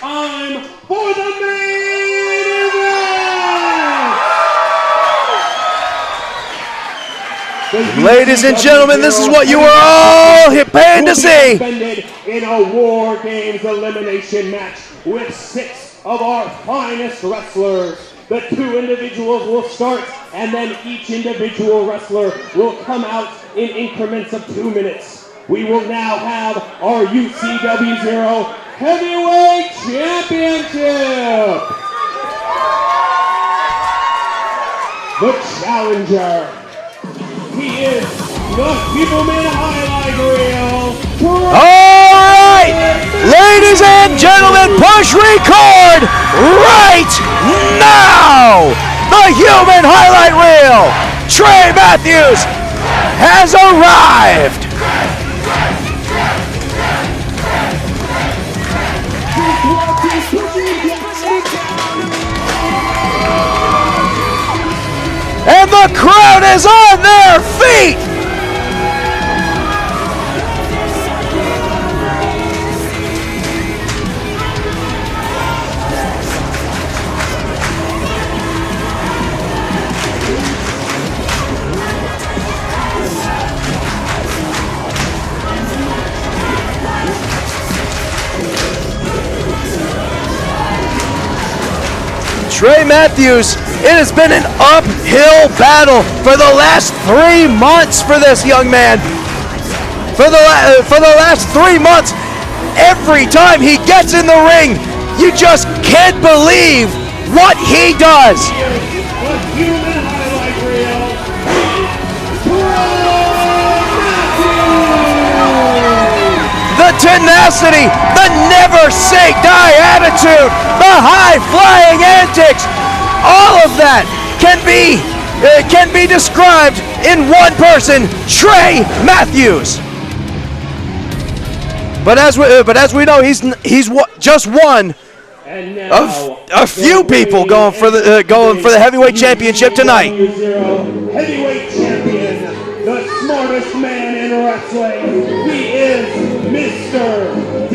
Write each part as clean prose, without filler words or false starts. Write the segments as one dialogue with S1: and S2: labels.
S1: time for the main event!
S2: Ladies and gentlemen, this is what you were all paying to see.
S1: In a War Games elimination match with 6 of our finest wrestlers. The 2 individuals will start, and then each individual wrestler will come out in increments of 2 minutes. We will now have our UCW-ZERO Heavyweight Championship. The challenger, he is the Peopleman Highlight Reel.
S2: All right, ladies and gentlemen, push record right now. The human highlight reel, Trae Matthews, has arrived. And the crowd is on their feet. Trae Matthews, it has been an uphill battle for the last 3 months for this young man. For the last 3 months, every time he gets in the ring, you just can't believe what he does. The tenacity, the never say die attitude, the high flying antics, all of that can be described in one person, Trae Matthews. But as we know, he's just one of a few people going for the heavyweight championship tonight.
S1: Heavyweight champion, the smartest man in wrestling. He is Mr. D.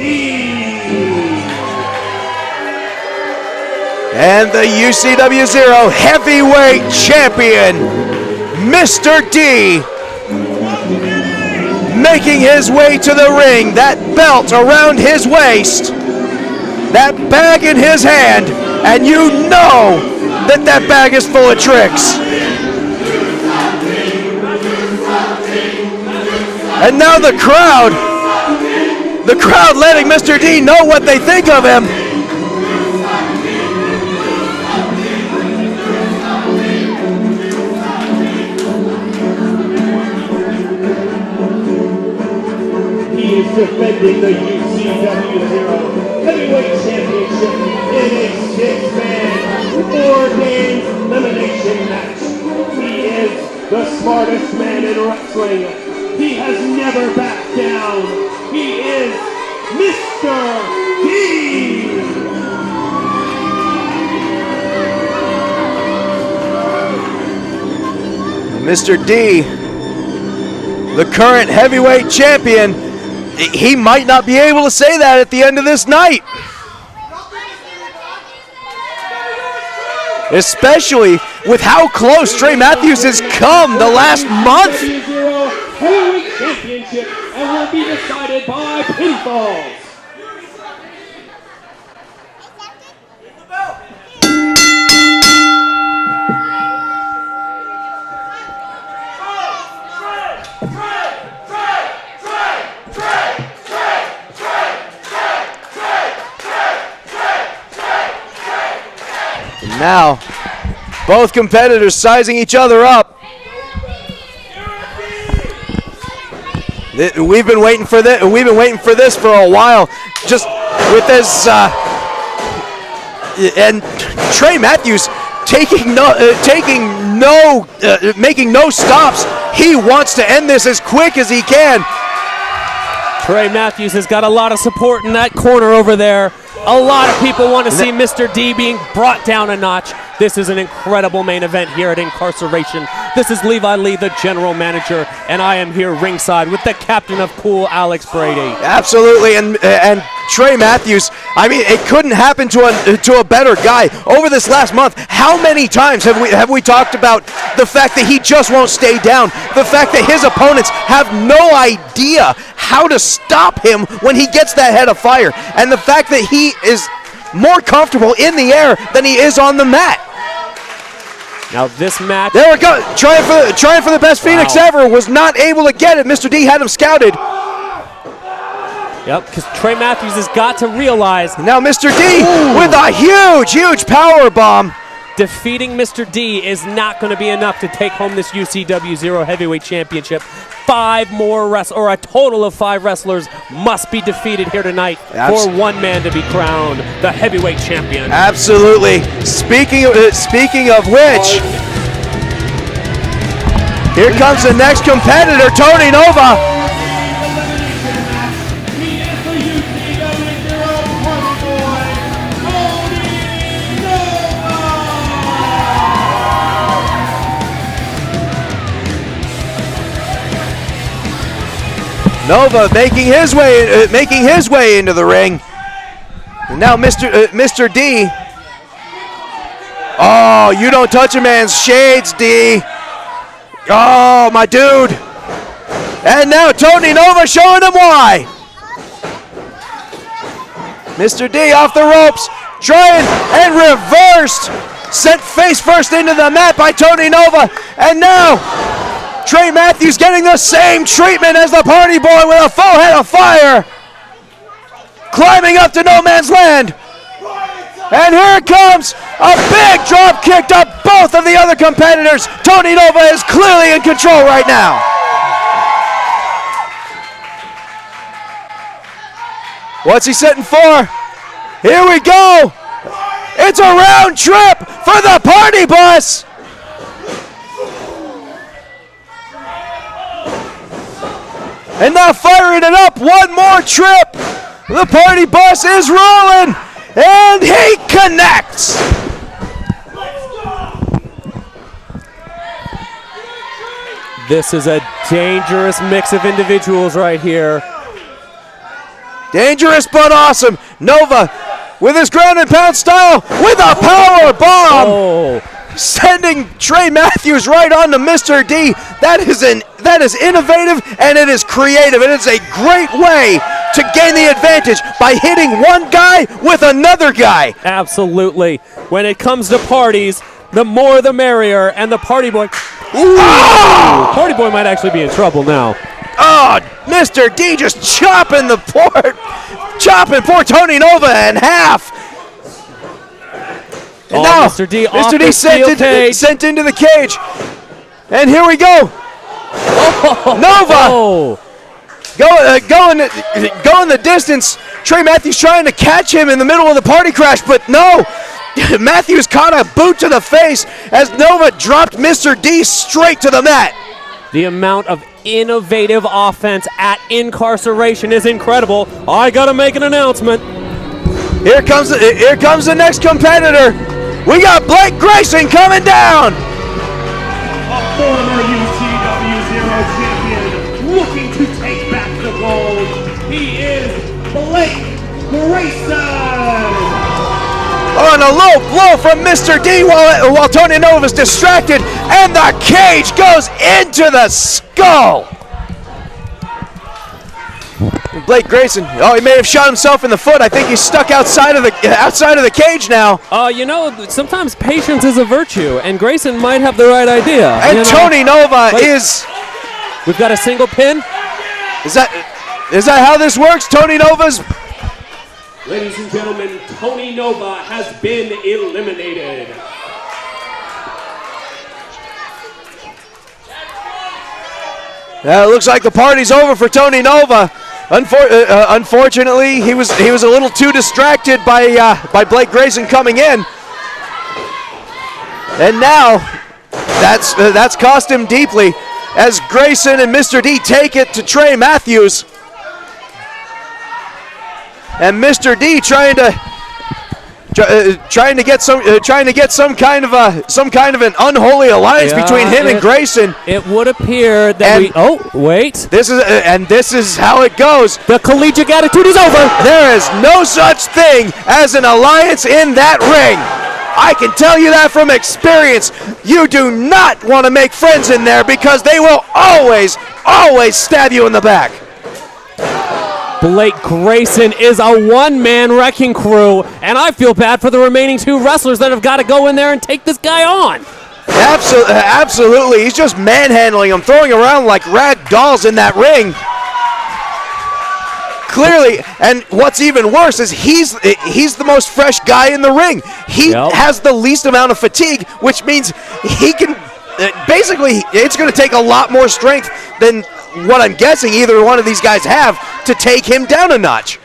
S2: And the UCW-ZERO heavyweight champion, Mr. D, making his way to the ring, that belt around his waist, that bag in his hand, and you know that bag is full of tricks. And now the crowd letting Mr. D know what they think of him.
S1: He is defending the UCW-ZERO Heavyweight Championship in a 6-man War Games elimination match. He is the smartest man in wrestling. He has never backed down. He is Mr. D.
S2: Mr. D, the current heavyweight champion, he might not be able to say that at the end of this night. Especially with how close Trae Matthews has come the last month.
S1: Heavyweight championship and will be decided by pinfall.
S2: Now, both competitors sizing each other up. We've been waiting for this. We've been waiting for this for a while. Just with this, and Trae Matthews making no stops. He wants to end this as quick as he can.
S3: Trae Matthews has got a lot of support in that corner over there. A lot of people want to see Mr. D being brought down a notch. This is an incredible main event here at Incarceration. This is Levi Lee, the general manager, and I am here ringside with the captain of Cool, Alex Brady.
S2: Absolutely, and Trae Matthews, I mean, it couldn't happen to a better guy. Over this last month, how many times have we talked about the fact that he just won't stay down, the fact that his opponents have no idea how to stop him when he gets that head of fire, and the fact that he is more comfortable in the air than he is on the mat.
S3: Now this match...
S2: There we go, trying for the best Phoenix ever, was not able to get it. Mr. D had him scouted.
S3: Yep, because Trae Matthews has got to realize...
S2: Now Mr. D with a huge power bomb.
S3: Defeating Mr. D is not going to be enough to take home this UCW-ZERO Heavyweight Championship. 5 more wrestlers, or a total of 5 wrestlers, must be defeated here tonight for one man to be crowned the heavyweight champion.
S2: Absolutely. Speaking of which, here comes the next competitor, Toni Nova. Nova making his way into the ring. And now Mr. D. Oh, you don't touch a man's shades, D. Oh, my dude. And now Toni Nova showing him why. Mr. D off the ropes, trying and reversed. Sent face first into the mat by Toni Nova. And now Trae Matthews getting the same treatment as the party boy with a full head of fire. Climbing up to no man's land. And here it comes. A big drop kick to both of the other competitors. Toni Nova is clearly in control right now. What's he setting for? Here we go. It's a round trip for the party bus. And now firing it up, one more trip. The party bus is rolling, and he connects.
S3: This is a dangerous mix of individuals right here.
S2: Dangerous but awesome. Nova with his ground and pound style with a power bomb.
S3: Oh.
S2: Sending Trae Matthews right on to Mr. D. That is innovative and it is creative. It is a great way to gain the advantage by hitting one guy with another guy.
S3: Absolutely. When it comes to parties, the more the merrier, and the party boy... Party boy might actually be in trouble now.
S2: Oh, Mr. D just chopping poor Toni Nova in half. And now,
S3: Mr. D
S2: sent into the cage. And here we go. Nova going the distance. Trae Matthews trying to catch him in the middle of the party crash, but no. Matthews caught a boot to the face as Nova dropped Mr. D straight to the mat.
S3: The amount of innovative offense at Incarceration is incredible. I gotta make an announcement.
S2: Here comes the next competitor. We got Blake Grayson coming down.
S1: A former UCW-ZERO champion looking to take back the gold. He is Blake Grayson.
S2: On a low blow from Mr. D while Toni Nova is distracted, and the cage goes into the skull. Blake Grayson, he may have shot himself in the foot. I think he's stuck outside of the cage now.
S3: Sometimes patience is a virtue, and Grayson might have the right idea.
S2: And Toni Nova is...
S3: We've got a single pin.
S2: Is that how this works? Toni Nova's...
S1: Ladies and gentlemen, Toni Nova has been eliminated.
S2: It looks like the party's over for Toni Nova. Unfortunately, he was a little too distracted by Blake Grayson coming in, and now that's cost him deeply as Grayson and Mr. D take it to Trae Matthews, and Mr. D trying to trying to get some kind of an unholy alliance between him and Grayson.
S3: It would appear that
S2: this is how it goes.
S3: The collegiate attitude is over.
S2: There is no such thing as an alliance in that ring. I can tell you that from experience. You do not want to make friends in there because they will always stab you in the back.
S3: Blake Grayson is a one-man wrecking crew, and I feel bad for the remaining 2 wrestlers that have got to go in there and take this guy on.
S2: Absolutely. He's just manhandling him, throwing around like rag dolls in that ring. Clearly, and what's even worse is he's the most fresh guy in the ring. He has the least amount of fatigue, which means he can basically, it's going to take a lot more strength than what I'm guessing either one of these guys have to take him down a notch.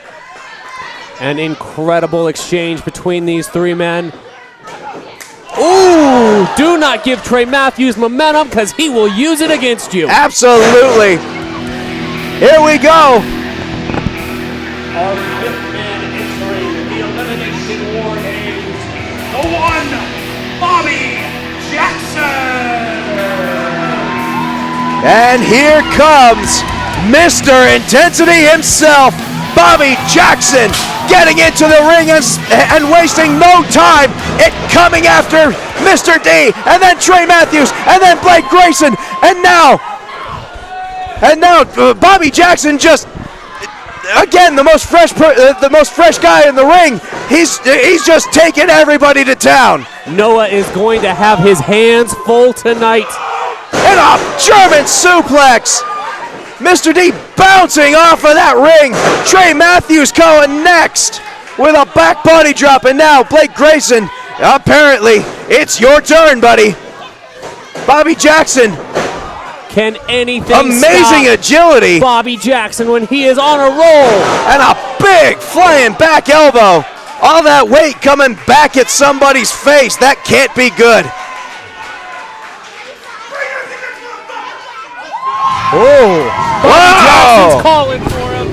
S3: An incredible exchange between these 3 men. Ooh, do not give Trae Matthews momentum because he will use it against you.
S2: Absolutely. Here we go.
S1: Our 5th man entering the Elimination War Games, the one, Bobby Jackson.
S2: And here comes Mr. Intensity himself, Bobby Jackson, getting into the ring and wasting no time in coming after Mr. D, and then Trae Matthews, and then Blake Grayson, and now Bobby Jackson just, again, the most fresh guy in the ring. He's just taking everybody to town.
S3: Noah is going to have his hands full tonight.
S2: And a German suplex. Mr. D bouncing off of that ring. Trae Matthews going next with a back body drop. And now Blake Grayson, apparently it's your turn, buddy. Bobby Jackson.
S3: Can anything
S2: amazing
S3: stop
S2: agility.
S3: Bobby Jackson when he is on a roll.
S2: And a big flying back elbow. All that weight coming back at somebody's face. That can't be good.
S3: Oh, Bobby Jackson's calling for him.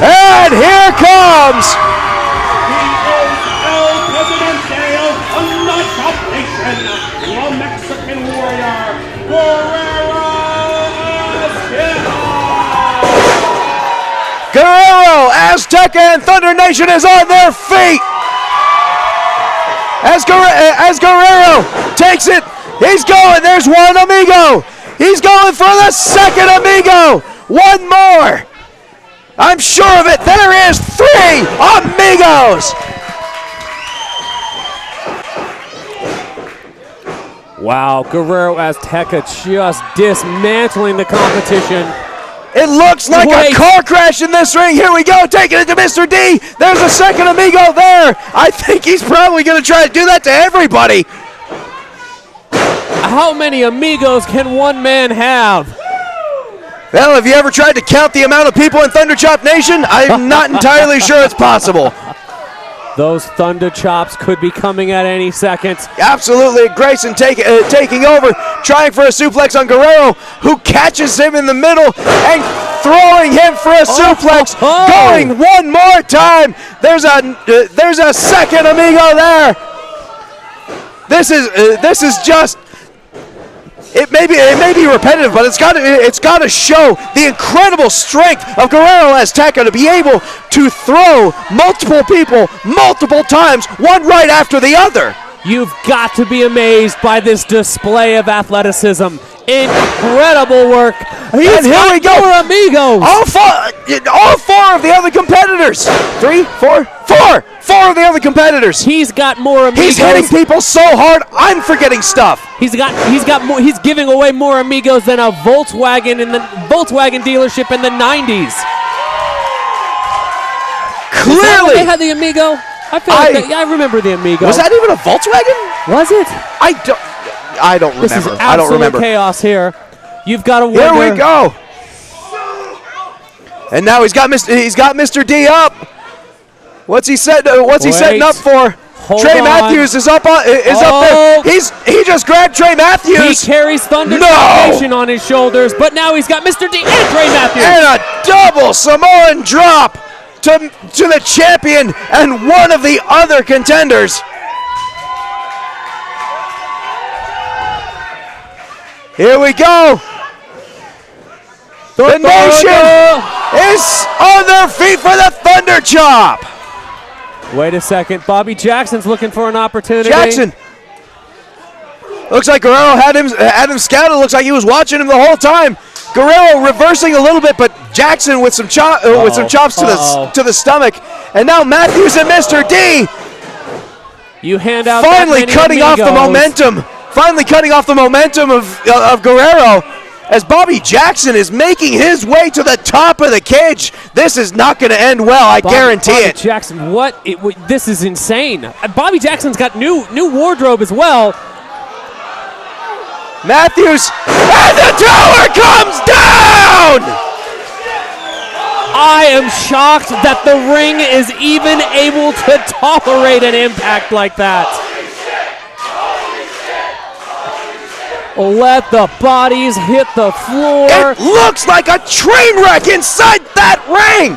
S2: And here comes.
S1: He is El Presidente of the Top Nation, the Mexican warrior,
S2: Guerrero, Azteca, and Thunder Nation is on their feet. As Guerrero takes it, he's going. There's one amigo. He's going for the second amigo. One more. I'm sure of it. There is 3 amigos.
S3: Wow, Guerrero Azteca just dismantling the competition.
S2: It looks like a car crash in this ring. Here we go, taking it to Mr. D. There's a second amigo there. I think he's probably going to try to do that to everybody.
S3: How many amigos can one man have?
S2: Well, have you ever tried to count the amount of people in Thunder Chop Nation? I'm not entirely sure it's possible.
S3: Those Thunder Chops could be coming at any second.
S2: Absolutely. Grayson taking over, trying for a suplex on Guerrero, who catches him in the middle and throwing him for a suplex. Going one more time. There's a second amigo there. This is just. It may be repetitive, but it's got to show the incredible strength of Guerrero Azteca to be able to throw multiple people multiple times, one right after the other.
S3: You've got to be amazed by this display of athleticism. Incredible work.
S2: And here we go.
S3: More amigos.
S2: All 4 of the other competitors. 3, 4 of the other competitors.
S3: He's got more amigos.
S2: He's hitting people so hard, I'm forgetting stuff.
S3: He's got more. He's giving away more amigos than a Volkswagen in the Volkswagen dealership in the 90s.
S2: Clearly,
S3: they had the amigo. I remember the amigo.
S2: Was that even a Volkswagen?
S3: Was it?
S2: I don't remember.
S3: This is absolute chaos here. You've got to wonder.
S2: Here we go. And now he's got Mr. D up. What's he setting up for? Trae Matthews is up there. He just grabbed Trae Matthews.
S3: He carries Thunder Nation on his shoulders, but now he's got Mr. D and Trae Matthews.
S2: And a double Samoan drop. to the champion and one of the other contenders. Here we go. The nation is on their feet for the Thunder Chop.
S3: Wait a second. Bobby Jackson's looking for an opportunity.
S2: Jackson. Looks like Guerrero had him scouted. Looks like he was watching him the whole time. Guerrero reversing a little bit, but Jackson with some chops to the stomach. And now Matthews and Mr. D
S3: you hand out
S2: finally cutting off the momentum. Finally cutting off the momentum of Guerrero as Bobby Jackson is making his way to the top of the cage. This is not going to end well, I guarantee it.
S3: Bobby Jackson, this is insane. Bobby Jackson's got new wardrobe as well.
S2: Matthews, and the tower comes down!
S3: I am shocked that the ring is even able to tolerate an impact like that. Let the bodies hit the floor.
S2: It looks like a train wreck inside that ring!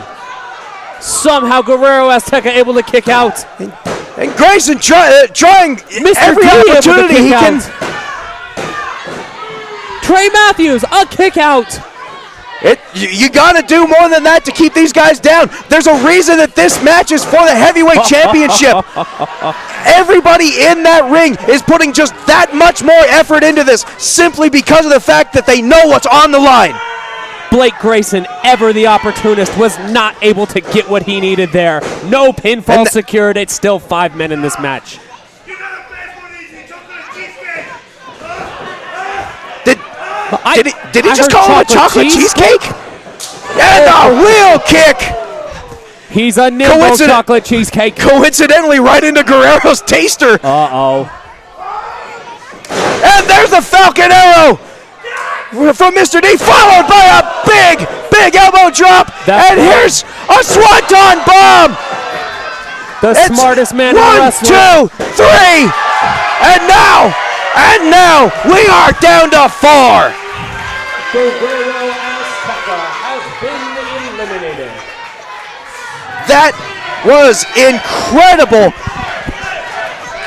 S3: Somehow Guerrero Azteca able to kick out.
S2: And Grayson trying every opportunity he can.
S3: Trae Matthews, a kick out.
S2: You got to do more than that to keep these guys down. There's a reason that this match is for the heavyweight championship. Everybody in that ring is putting just that much more effort into this simply because of the fact that they know what's on the line.
S3: Blake Grayson, ever the opportunist, was not able to get what he needed there. No pinfall secured. It's still 5 men in this match.
S2: Did he just call him a chocolate cheesecake? And a wheel kick!
S3: He's a nimble chocolate cheesecake.
S2: Coincidentally, right into Guerrero's taster.
S3: Uh-oh.
S2: And there's the Falcon Arrow from Mr. D, followed by a big elbow drop. And here's a Swanton bomb.
S3: The smartest man in wrestling.
S2: 1, 2, 3. And now we are down to 4.
S1: Guerrero Azteca has been eliminated.
S2: That was incredible.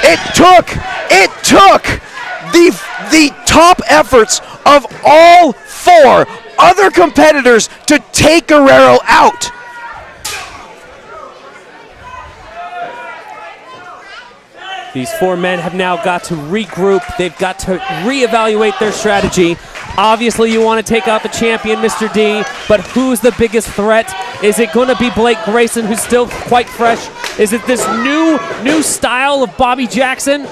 S2: It took the top efforts of all 4 other competitors to take Guerrero out.
S3: These 4 men have now got to regroup. They've got to reevaluate their strategy. Obviously, you want to take out the champion, Mr. D, but who's the biggest threat? Is it going to be Blake Grayson, who's still quite fresh? Is it this new style of Bobby Jackson?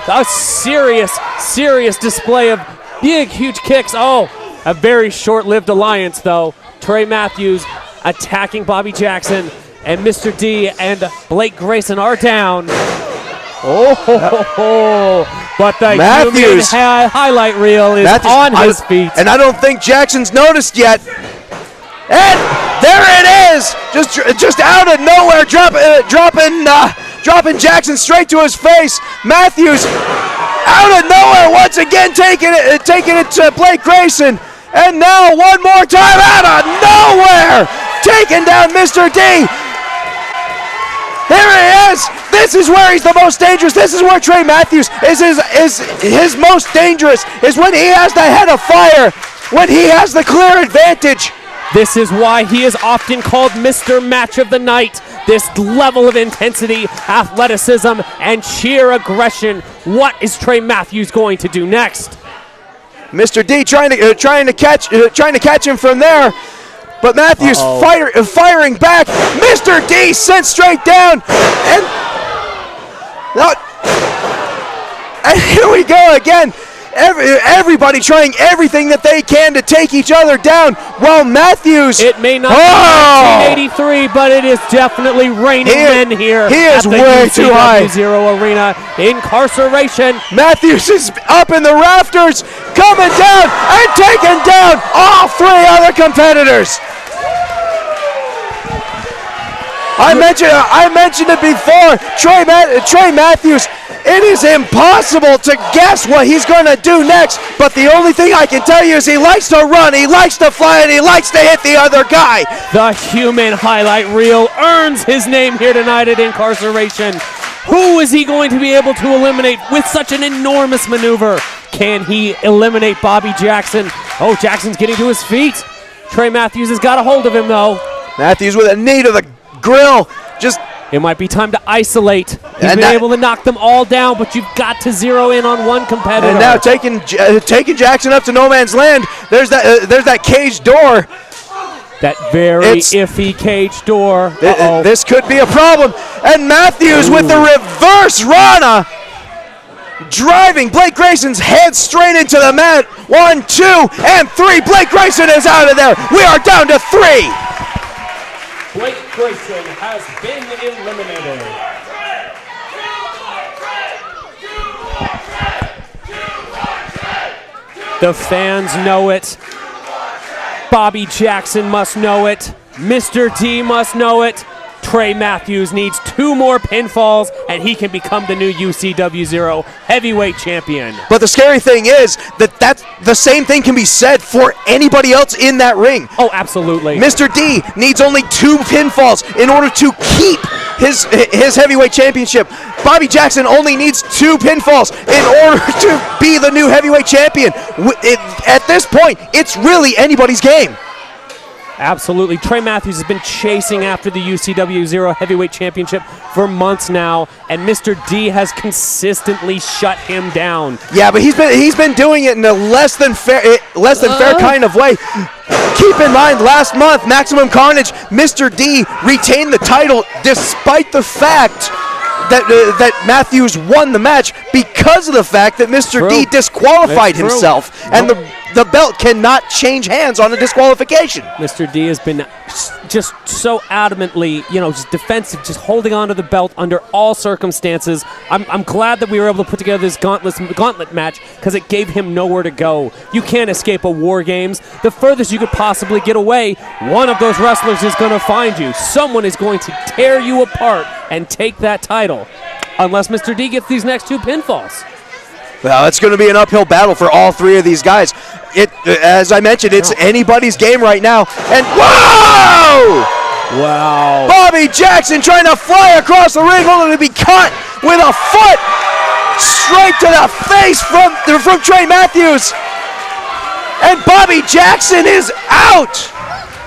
S3: A serious display of big, huge kicks. Oh, a very short-lived alliance, though. Trae Matthews attacking Bobby Jackson, and Mr. D and Blake Grayson are down. But the Matthews highlight reel is on his feet.
S2: And I don't think Jackson's noticed yet. And there it is! Just out of nowhere, dropping Jackson straight to his face. Matthews out of nowhere once again taking it to Blake Grayson. And now one more time out of nowhere, taking down Mr. D. There he is. This is where he's the most dangerous. This is where Trae Matthews is his most dangerous, is when he has the head of fire, when he has the clear advantage.
S3: This is why he is often called Mr. Match of the Night. This level of intensity, athleticism, and sheer aggression. What is Trae Matthews going to do next?
S2: Mr. D trying to catch him from there. But Matthews firing back. Mr. D sent straight down. And here we go again. Everybody trying everything that they can to take each other down, while Matthews...
S3: It may not be 1983, but it is definitely raining men here.
S2: He is way too high.
S3: UCW-ZERO Arena. Incarceration.
S2: Matthews is up in the rafters, coming down and taking down all 3 other competitors. I mentioned it before. Trae Matthews, it is impossible to guess what he's going to do next, but the only thing I can tell you is he likes to run, he likes to fly, and he likes to hit the other guy.
S3: The human highlight reel earns his name here tonight at Incarceration. Who is he going to be able to eliminate with such an enormous maneuver? Can he eliminate Bobby Jackson? Oh, Jackson's getting to his feet. Trae Matthews has got a hold of him, though.
S2: Matthews with a knee to the grill.
S3: It might be time to isolate. He's been able to knock them all down, but you've got to zero in on one competitor.
S2: And now taking Jackson up to no man's land. There's that cage door.
S3: That very iffy cage door.
S2: This could be a problem. And Matthews with the reverse Rana, driving Blake Grayson's head straight into the mat. 1, 2, and 3. Blake Grayson is out of there. We are down to 3.
S1: Blake Grayson has been eliminated.
S3: The fans know it. Bobby Jackson must know it. Mr. D must know it. Trae Matthews needs 2 more pinfalls, and he can become the new UCW-ZERO heavyweight champion.
S2: But the scary thing is that the same thing can be said for anybody else in that ring.
S3: Oh, absolutely.
S2: Mr. D needs only 2 pinfalls in order to keep his heavyweight championship. Bobby Jackson only needs 2 pinfalls in order to be the new heavyweight champion. At this point, it's really anybody's game.
S3: Absolutely. Trae Matthews has been chasing after the UCW-ZERO heavyweight championship for months now, and Mr. D has consistently shut him down.
S2: Yeah, but he's been doing it in a less than fair kind of way. Keep in mind, last month, Maximum Carnage, Mr. D retained the title despite the fact that Matthews won the match because of the fact that Mr. D disqualified himself, and the belt cannot change hands on a disqualification.
S3: Mr. D has been just so adamantly, just defensive, just holding on to the belt under all circumstances. I'm glad that we were able to put together this gauntlet match because it gave him nowhere to go. You can't escape a War Games. The furthest you could possibly get away, one of those wrestlers is going to find you. Someone is going to tear you apart and take that title, unless Mr. D gets these next 2 pinfalls.
S2: Well, it's going to be an uphill battle for all 3 of these guys. As I mentioned, it's anybody's game right now. And whoa!
S3: Wow.
S2: Bobby Jackson trying to fly across the ring, only to be caught with a foot straight to the face from Trae Matthews. And Bobby Jackson is out.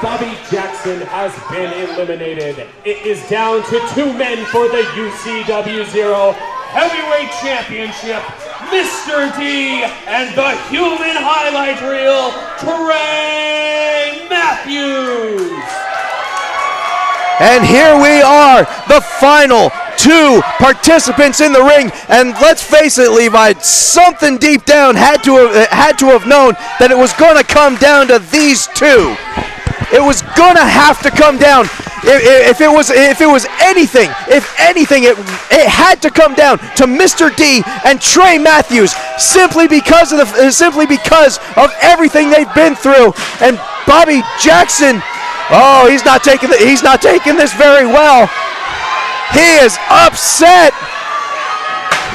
S1: Bobby Jackson has been eliminated. It is down to 2 men for the UCW-ZERO Heavyweight Championship. Mr. D and the human highlight reel, Trae Matthews.
S2: And here we are, the final 2 participants in the ring. And let's face it, Levi, something deep down had to have known that it was going to come down to these 2. It was gonna have to come down. If it was anything, it had to come down to Mr. D and Trae Matthews simply because of everything they've been through. And Bobby Jackson, he's not taking this very well. He is upset.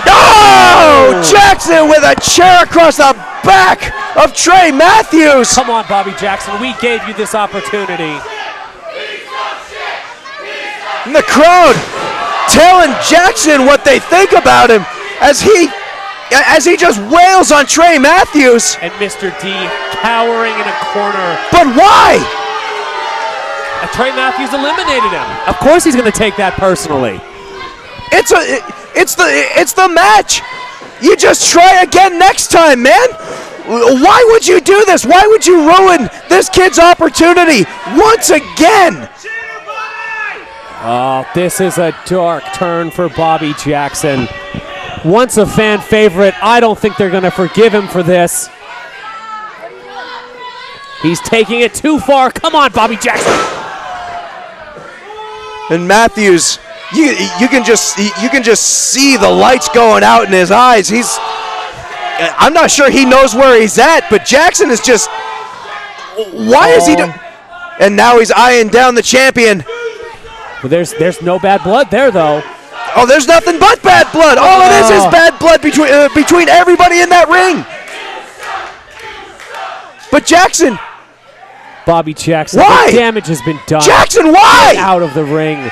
S2: Oh, Jackson with a chair across the back of Trae Matthews.
S3: Come on, Bobby Jackson. We gave you this opportunity.
S2: And the crowd telling Jackson what they think about him as he just wails on Trae Matthews.
S3: And Mr. D cowering in a corner.
S2: But why?
S3: Trae Matthews eliminated him. Of course he's going to take that personally.
S2: It's the match. You just try again next time, man. Why would you do this? Why would you ruin this kid's opportunity once again?
S3: Oh, this is a dark turn for Bobby Jackson. Once a fan favorite, I don't think they're going to forgive him for this. He's taking it too far. Come on, Bobby Jackson.
S2: And Matthews, you can just see the lights going out in his eyes. I'm not sure he knows where he's at, but Jackson is just, why is he and now he's eyeing down the champion.
S3: Well, there's no bad blood there, though.
S2: Oh, there's nothing but bad blood. All it is bad blood between everybody in that ring. But Jackson.
S3: Bobby Jackson.
S2: Why?
S3: The damage has been done.
S2: Jackson, why?
S3: Get out of the ring.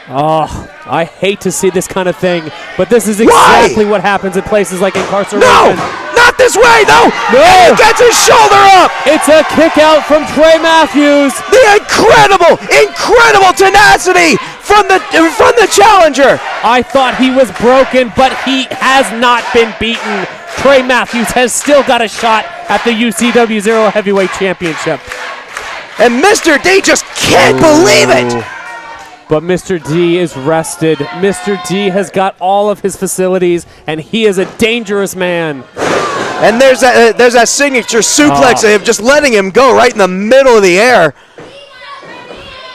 S3: Oh, I hate to see this kind of thing, but this is exactly what happens in places like Incarceration.
S2: No, not this way, no. And he gets his shoulder up.
S3: It's a kick out from Trae Matthews.
S2: The incredible tenacity from the challenger.
S3: I thought he was broken, but he has not been beaten. Trae Matthews has still got a shot at the UCW-ZERO Heavyweight Championship.
S2: And Mr. D just can't believe it.
S3: But Mr. D is rested. Mr. D has got all of his facilities, and he is a dangerous man.
S2: And there's that signature suplex of just letting him go right in the middle of the air.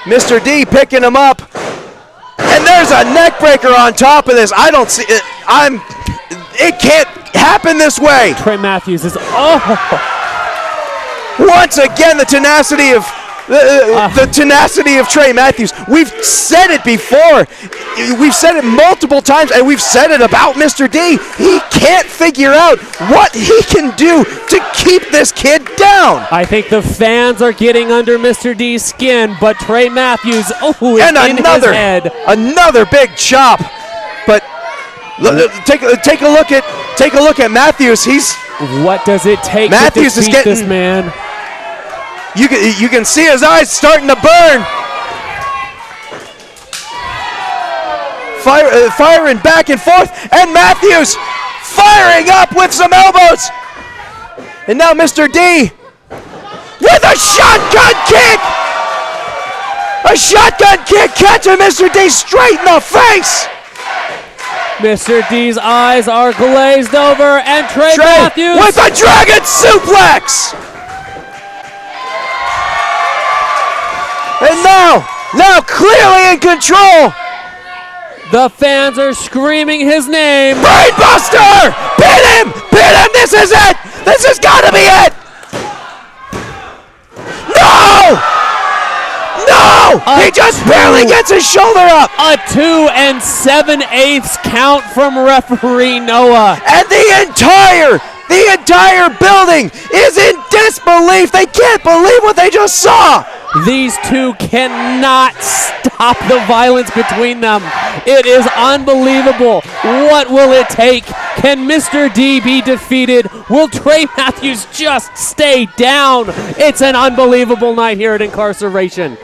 S2: Mr. D picking him up. And there's a neck breaker on top of this. I don't see it. It can't happen this way.
S3: Trae Matthews is
S2: once again the tenacity of Trae Matthews. We've said it before. We've said it multiple times, and we've said it about Mr. D. He can't figure out what he can do to keep this kid down.
S3: I think the fans are getting under Mr. D's skin, but Trae Matthews, is
S2: and
S3: in his head.
S2: Another big chop. But take a look at Matthews.
S3: What does it take
S2: Matthews
S3: to defeat this man?
S2: You can see his eyes starting to burn. Firing back and forth, and Matthews firing up with some elbows. And now Mr. D with a shotgun kick. A shotgun kick catching Mr. D straight in the face.
S3: Mr. D's eyes are glazed over, and Trae Matthews
S2: with a dragon suplex. And now clearly in control.
S3: The fans are screaming his name.
S2: Brainbuster! Pin him! This is it! This has got to be it! No! He just barely gets his shoulder up.
S3: A 2 7/8 count from referee Noah.
S2: And the entire building is in disbelief. They can't believe what they just saw.
S3: These two cannot stop the violence between them. It is unbelievable. What will it take? Can Mr. D be defeated? Will Trae Matthews just stay down? It's an unbelievable night here at Incarceration.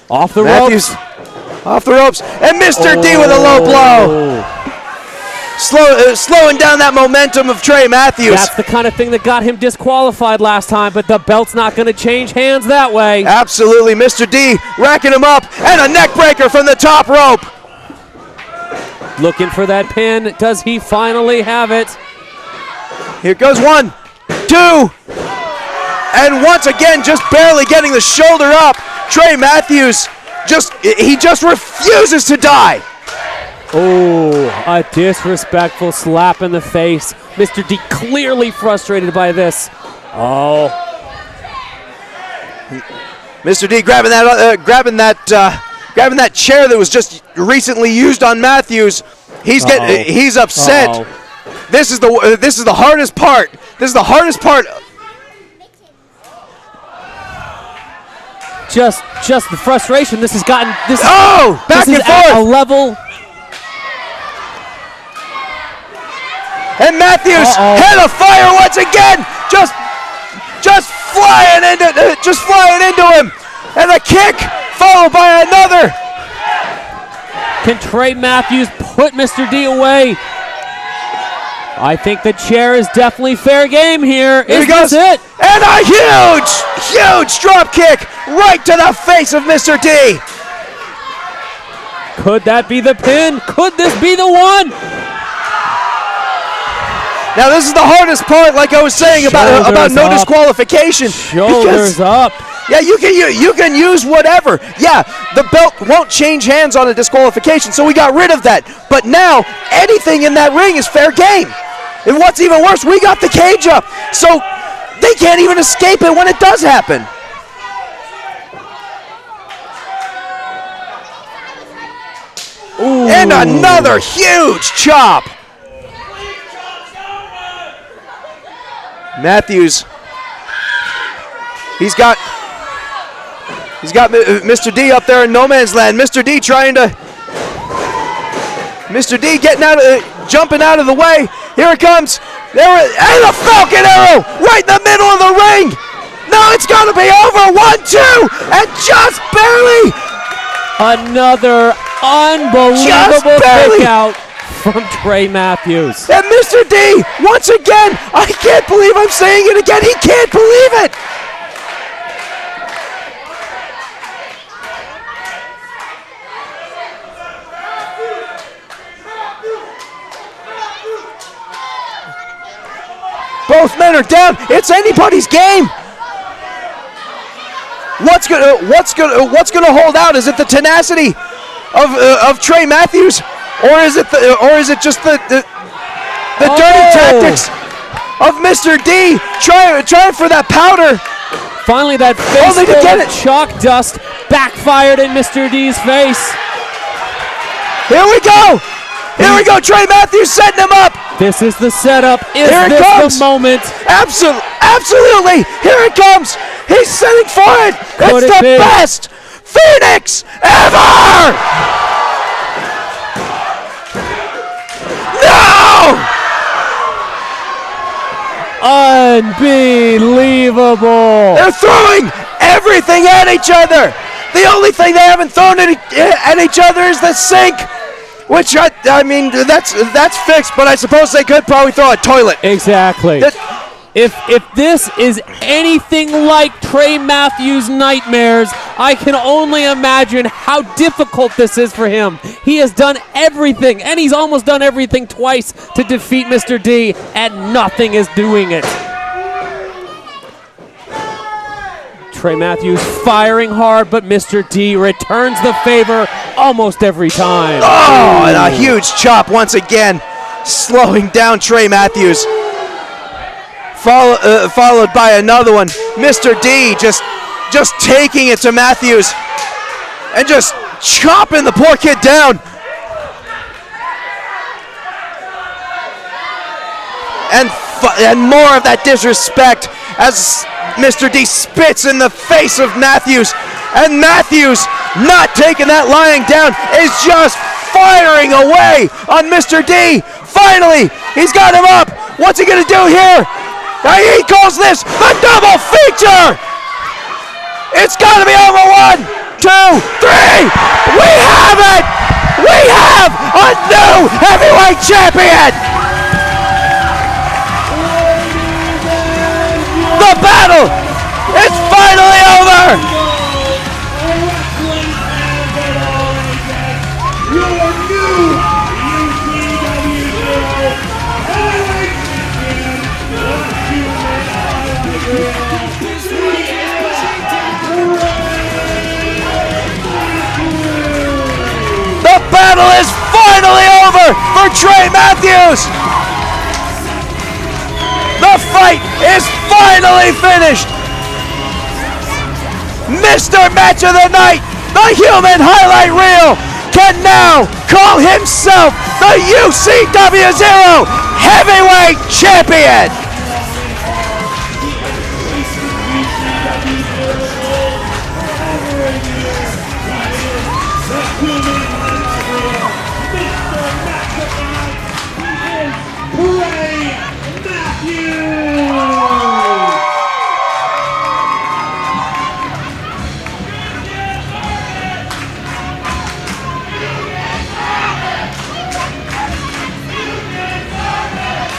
S3: Off the ropes.
S2: Off the ropes. And Mr. D with a low blow. Slowing down that momentum of Trae Matthews.
S3: That's the kind of thing that got him disqualified last time, but the belt's not going to change hands that way.
S2: Absolutely. Mr. D racking him up, and a neck breaker from the top rope.
S3: Looking for that pin. Does he finally have it?
S2: Here goes 1, 2, and once again, just barely getting the shoulder up. Trae Matthews just refuses to die.
S3: Oh, a disrespectful slap in the face. Mr. D clearly frustrated by this. Oh.
S2: Mr. D grabbing that chair that was just recently used on Matthews. He's upset. This is the hardest part. This is the hardest part.
S3: Just the frustration. This has gotten this.
S2: Back and forth.
S3: At a level.
S2: And Matthews head of fire once again, just flying into him, and a kick followed by another.
S3: Can Trae Matthews put Mr. D away? I think the chair is definitely fair game here. Is this it?
S2: And a huge drop kick right to the face of Mr. D.
S3: Could that be the pin? Could this be the one?
S2: Now this is the hardest part, like I was saying about no disqualification.
S3: Shoulders up.
S2: Yeah, you can use whatever. Yeah, the belt won't change hands on a disqualification, so we got rid of that. But now anything in that ring is fair game. And what's even worse, we got the cage up, so they can't even escape it when it does happen.
S3: Ooh.
S2: And another huge chop. Matthews. He's got Mr. D up there in no man's land. Mr. D getting out of, jumping out of the way. Here it comes. And a Falcon Arrow right in the middle of the ring. No, it's going to be over. 1-2, and just barely.
S3: Another unbelievable kick out from Trae Matthews.
S2: And Mr. D, once again, I can't believe I'm saying it again. He can't believe it. Both men are down. It's anybody's game. What's gonna hold out? Is it the tenacity of Trae Matthews, or is it just the dirty tactics of Mr. D trying for that powder?
S3: Finally, that face full of chalk dust backfired in Mr. D's face.
S2: Here we go. Here we go. Trae Matthews setting him up.
S3: This is the setup. Is
S2: Here it
S3: this
S2: comes.
S3: the moment?
S2: Absolutely. Here it comes. He's setting for it.
S3: Could
S2: It's
S3: it
S2: the
S3: be?
S2: best Phoenix ever. No!
S3: Unbelievable.
S2: They're throwing everything at each other. The only thing they haven't thrown at each other is the sink. Which, I mean, that's fixed, but I suppose they could probably throw a toilet.
S3: Exactly. If this is anything like Trae Matthews' nightmares, I can only imagine how difficult this is for him. He has done everything, and he's almost done everything twice to defeat Mr. D, and nothing is doing it. Trae Matthews firing hard, but Mr. D returns the favor almost every time.
S2: Oh, and a huge chop once again, slowing down Trae Matthews. Followed by another one. Mr. D just taking it to Matthews and just chopping the poor kid down. And more of that disrespect as Mr. D spits in the face of Matthews. And Matthews, not taking that lying down, is just firing away on Mr. D. Finally, he's got him up. What's he going to do here? He calls this the double feature. It's got to be over. 1, 2, 3. We have it. We have a new heavyweight champion. The battle is finally over. The battle is finally over for Trae Matthews. The fight is finally finished. Mr. Match of the Night, the human highlight reel, can now call himself the UCW-ZERO Heavyweight Champion.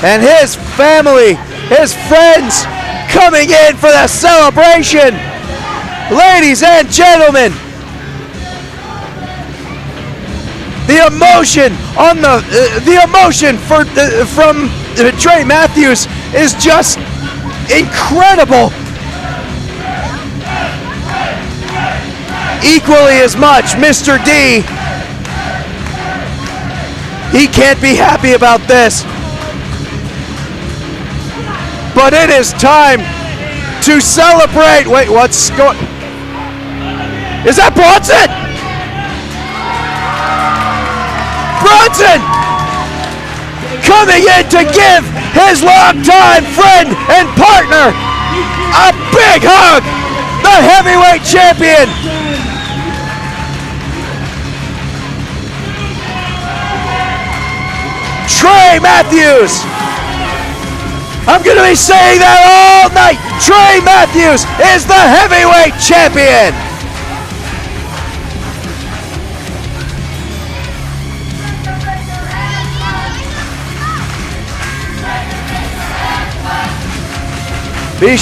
S2: And his family, his friends, coming in for the celebration. Ladies and gentlemen, the emotion on the emotion from Trae Matthews is just incredible. Equally as much, Mr. D, he can't be happy about this. But it is time to celebrate. Wait, what's going? Is that Bronson? Bronson coming in to give his longtime friend and partner a big hug. The heavyweight champion. Trae Matthews. I'm going to be saying that all night. Trae Matthews is the heavyweight champion. Be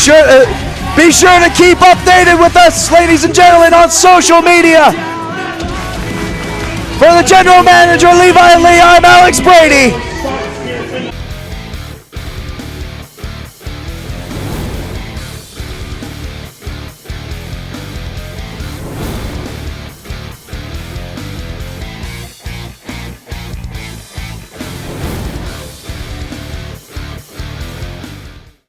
S2: sure to keep updated with us, ladies and gentlemen, on social media. For the general manager, Levi and Lee, I'm Alex Brady.